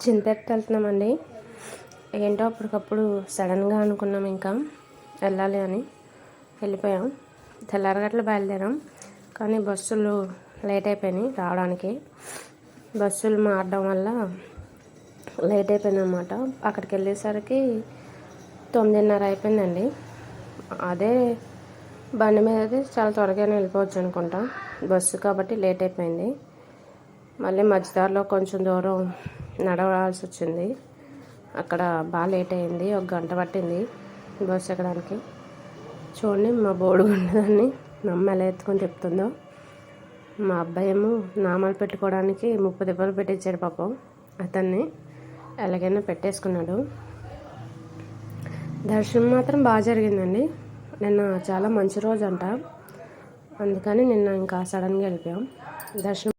చింతెత్తి వెళ్తున్నామండి. ఏంటో అప్పటికప్పుడు సడన్గా అనుకున్నాం ఇంకా వెళ్ళాలి అని వెళ్ళిపోయాం. తెల్లారగట్ల బయలుదేరాం, కానీ బస్సులు లేట్ అయిపోయినాయి రావడానికి. బస్సులు మారడం వల్ల లేట్ అయిపోయింది అన్నమాట. అక్కడికి వెళ్ళేసరికి 9:30 అయిపోయిందండి. అదే బండి మీద అయితే చాలా త్వరగానే వెళ్ళిపోవచ్చు అనుకుంటా, బస్సు కాబట్టి లేట్ అయిపోయింది. మళ్ళీ మధ్యదారిలో కొంచెం దూరం నడవాల్సి వచ్చింది. అక్కడ బాగా లేట్ అయింది, 1 గంట పట్టింది బస్సు ఎక్కడానికి. చూడండి మా బోడిగుండదాన్ని మా అమ్మ ఎలా ఎత్తుకొని చెప్తుందో. మా అబ్బాయి ఏమో నామాలు పెట్టుకోవడానికి 30 రూపాయలు పెట్టించాడు పాపం. అతన్ని ఎలాగైనా పెట్టేసుకున్నాడు. దర్శనం మాత్రం బాగా జరిగిందండి. నిన్న చాలా మంచి రోజు అంట, అందుకని నిన్న ఇంకా సడన్గా వెళ్ళిపోయాం. దర్శనం